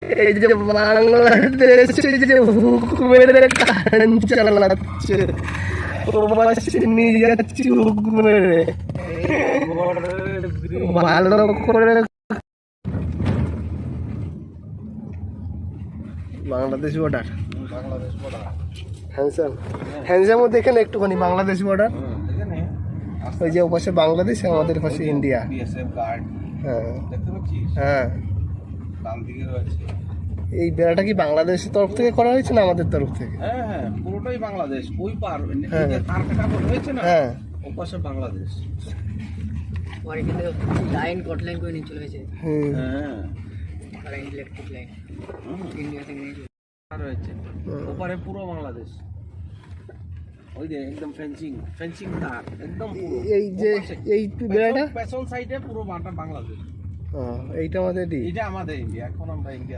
এই যে বাংলাদেশে যে হুকুমের কারেন্ট চালাচ্ছে প্রবাসী নিয়ে যাচ্ছে হুকুমের ভালো করে বাংলাদেশ বর্ডার হ্যান্ডসাম হ্যান্ডসামও দেখেন একটুখানি বাংলাদেশ বর্ডার ওই যে ওপাশে বাংলাদেশ আমাদের পাশে ইন্ডিয়া হ্যাঁ হ্যাঁ এই বেড়াটা কি বাংলাদেশের তরফ থেকে করা হয়েছে না আমাদের তরফ থেকে? হ্যাঁ হ্যাঁ পুরোটাই বাংলাদেশ ওই পার তার কাটা হয়েছে না হ্যাঁ ও পাশে বাংলাদেশ পরে কিন্তু লাইন কট লাইন করে নিয়ে চলে গেছে হ্যাঁ লাইন ইলেকট্রিক লাইন ইন্ডিয়া থেকে নিয়ে আর হয়েছে ওপারে পুরো বাংলাদেশ ওই যে একদম ফেন্সিং তার একদম পুরো এই যে এই বেড়াটা পেছন সাইডে পুরো মাঠটা বাংলাদেশ এইটা আমাদের এটা আমাদের ইন্ডিয়া এখন আমরা ইন্ডিয়া